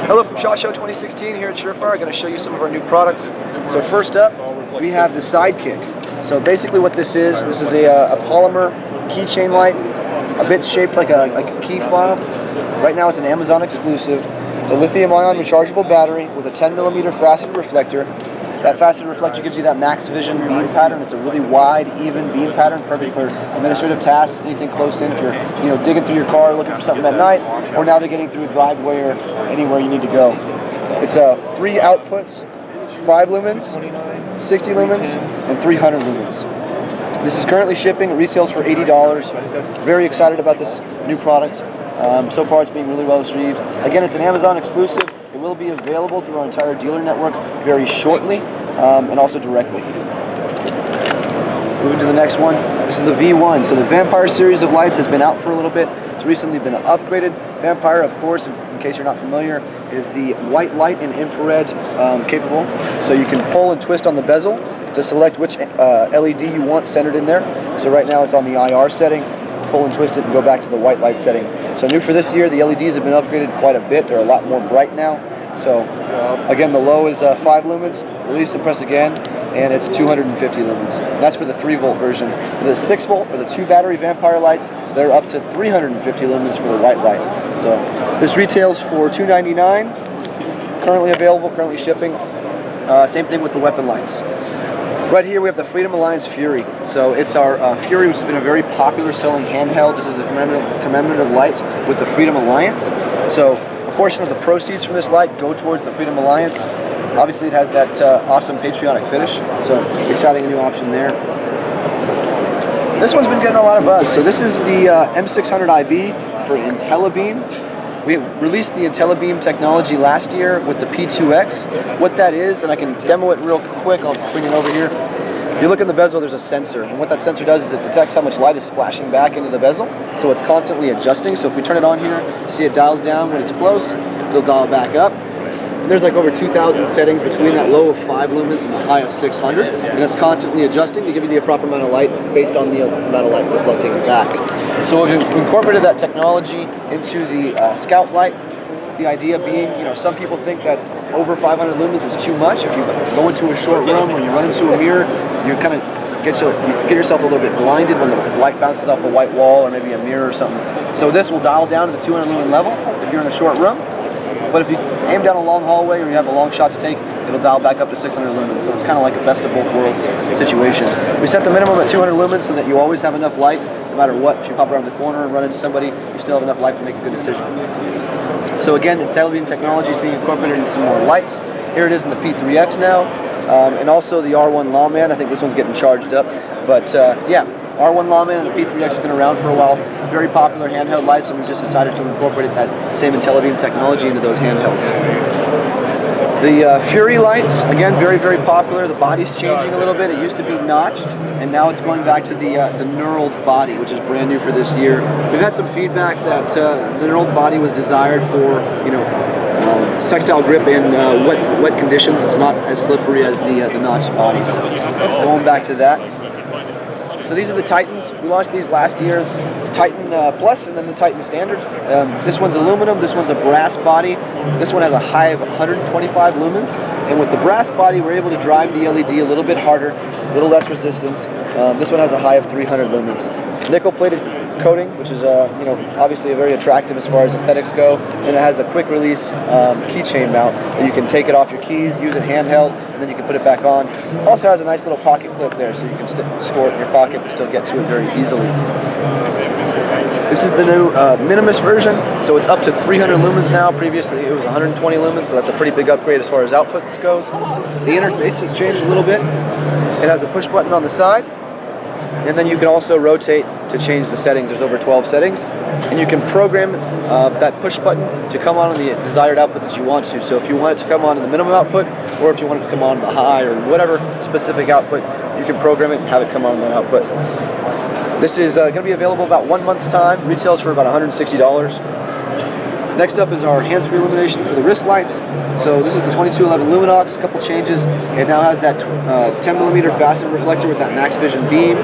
Hello from SHOT Show 2016 here at SureFire. I'm going to show you some of our new products. So first up, we have the Sidekick. So basically what this is a polymer keychain light, a bit shaped like a key fob. Right now it's an Amazon exclusive. It's a lithium-ion rechargeable battery with a 10mm faceted reflector. That faceted reflector gives you that max vision beam pattern. It's a really wide, even beam pattern, perfect for administrative tasks, anything close in. If you're digging through your car looking for something at night, or navigating through a driveway or anywhere you need to go. It's 3 outputs, 5 lumens, 60 lumens, and 300 lumens. This is currently shipping. It retails for $80. Very excited about this new product. So far it's being really well received. Again, it's an Amazon exclusive. It will be available through our entire dealer network very shortly, and also directly. Moving to the next one, this is the V1. So the Vampire series of lights has been out for a little bit. It's recently been upgraded. Vampire, of course, in case you're not familiar, is the white light and infrared capable. So you can pull and twist on the bezel to select which LED you want centered in there. So right now it's on the IR setting. Pull and twist it and go back to the white light setting. So new for this year, the LEDs have been upgraded quite a bit. They're a lot more bright now. So again, the low is 5 lumens, release and press again, and it's 250 lumens. That's for the 3-volt version. For the 6-volt or the 2 battery Vampire lights, they're up to 350 lumens for the white light. So this retails for $299, currently available, currently shipping. Same thing with the weapon lights. Right here we have the Freedom Alliance Fury. So it's our Fury, which has been a very popular selling handheld. This is a commemorative light with the Freedom Alliance. So a portion of the proceeds from this light go towards the Freedom Alliance. Obviously it has that awesome patriotic finish, so exciting new option there. This one's been getting a lot of buzz. So this is the M600IB for IntelliBeam. We released the IntelliBeam technology last year with the P2X. What that is, and I can demo it real quick, I'll bring it over here. If you look in the bezel, there's a sensor, and what that sensor does is it detects how much light is splashing back into the bezel, so it's constantly adjusting. So if we turn it on here, you see it dials down when it's close, it'll dial back up. And there's like over 2,000 settings between that low of 5 lumens and the high of 600, and it's constantly adjusting to give you the proper amount of light based on the amount of light reflecting back. So we've incorporated that technology into the Scout light. The idea being, some people think that over 500 lumens is too much. If you go into a short room or you run into a mirror, you kind of get yourself a little bit blinded when the light bounces off a white wall or maybe a mirror or something. So this will dial down to the 200 lumen level if you're in a short room. But if you aim down a long hallway or you have a long shot to take, it'll dial back up to 600 lumens. So it's kind of like a best of both worlds situation. We set the minimum at 200 lumens so that you always have enough light, no matter what. If you pop around the corner and run into somebody, you still have enough light to make a good decision. So again, IntelliBeam technology is being incorporated into some more lights. Here it is in the P3X now, and also the R1 Lawman. I think this one's getting charged up. But yeah, R1 Lawman and the P3X have been around for a while. Very popular handheld lights, and we just decided to incorporate that same IntelliBeam technology into those handhelds. The Fury lights, again, very, very popular. The body's changing a little bit. It used to be notched, and now it's going back to the knurled body, which is brand new for this year. We've had some feedback that the knurled body was desired for, textile grip in wet conditions. It's not as slippery as the notched body. So going back to that. So these are the Titans. We launched these last year. Titan Plus and then the Titan Standard. This one's aluminum, this one's a brass body. This one has a high of 125 lumens. And with the brass body, we're able to drive the LED a little bit harder, a little less resistance. This one has a high of 300 lumens. Nickel-plated coating, which is obviously very attractive as far as aesthetics go. And it has a quick release keychain mount that you can take it off your keys, use it handheld, and then you can put it back on. Also has a nice little pocket clip there, so you can store it in your pocket and still get to it very easily. This is the new Minimus version, so it's up to 300 lumens now. Previously it was 120 lumens, so that's a pretty big upgrade as far as outputs goes. The interface has changed a little bit. It has a push button on the side, and then you can also rotate to change the settings. There's over 12 settings, and you can program that push button to come on the desired output that you want to. So if you want it to come on in the minimum output, or if you want it to come on the high, or whatever specific output, you can program it and have it come on that output. This is going to be available about 1 month's time. Retails for about $160. Next up is our hands-free illumination for the wrist lights. So this is the 2211 Luminox. A couple changes. It now has that 10mm faceted reflector with that max vision beam.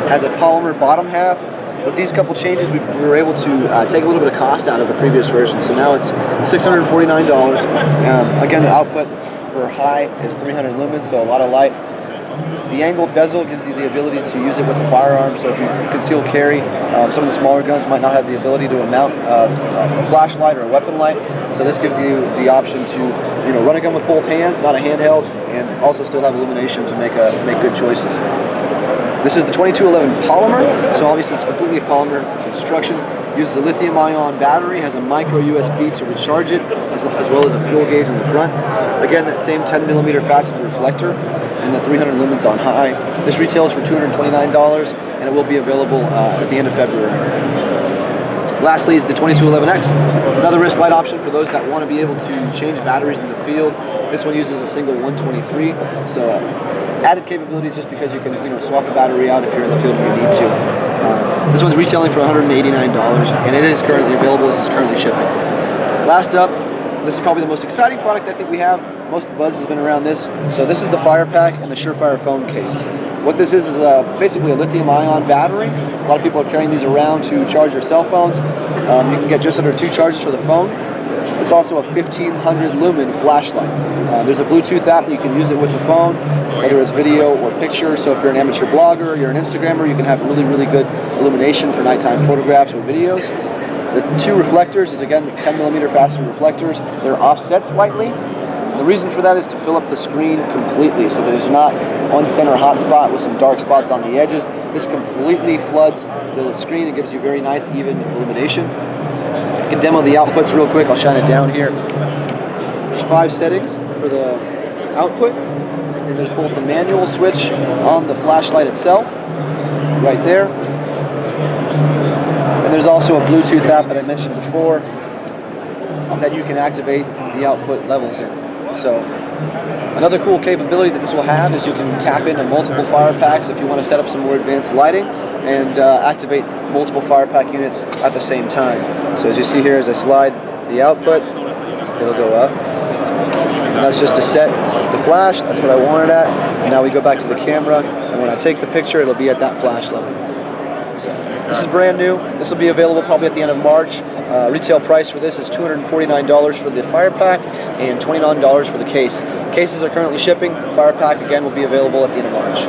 Has a polymer bottom half. with these couple changes, we were able to take a little bit of cost out of the previous version. So now it's $649. Again, the output for high is 300 lumens, so a lot of light. The angled bezel gives you the ability to use it with a firearm, so if you conceal carry, some of the smaller guns might not have the ability to mount a flashlight or a weapon light, so this gives you the option to run a gun with both hands, not a handheld, and also still have illumination to make good choices. This is the 2211 polymer, so obviously it's completely a polymer construction. Uses a lithium-ion battery, has a micro USB to recharge it, as well as a fuel gauge in the front. Again, that same 10mm faceted reflector and the 300 lumens on high. This retails for $229, and it will be available at the end of February. Lastly is the 2211X, another wrist light option for those that want to be able to change batteries in the field. This one uses a single 123, so added capabilities just because you can swap a battery out if you're in the field and you need to. This one's retailing for $189, and it is currently available. This is currently shipping. Last up, this is probably the most exciting product I think we have. Most buzz has been around this. So this is the Fire Pack and the SureFire phone case. What this is basically a lithium-ion battery. A lot of people are carrying these around to charge their cell phones. You can get just under 2 charges for the phone. It's also a 1500 lumen flashlight. There's a Bluetooth app, you can use it with the phone, whether it's video or picture. So if you're an amateur blogger, you're an Instagrammer, you can have really, really good illumination for nighttime photographs or videos. The 2 reflectors is again 10mm faceted reflectors. They're offset slightly. The reason for that is to fill up the screen completely, so there's not one center hotspot with some dark spots on the edges. This completely floods the screen and gives you very nice, even illumination. I can demo the outputs real quick. I'll shine it down here. There's 5 settings for the output, and there's both the manual switch on the flashlight itself, right there. And there's also a Bluetooth app that I mentioned before that you can activate the output levels in. So another cool capability that this will have is you can tap into multiple fire packs if you want to set up some more advanced lighting and activate multiple fire pack units at the same time. So as you see here, as I slide the output, it'll go up. And that's just to set the flash. That's what I wanted at. And now we go back to the camera, and when I take the picture, it'll be at that flash level. So this is brand new. This will be available probably at the end of March. Retail price for this is $249 for the Fire Pack and $29 for the case. Cases are currently shipping. Fire Pack again will be available at the end of March.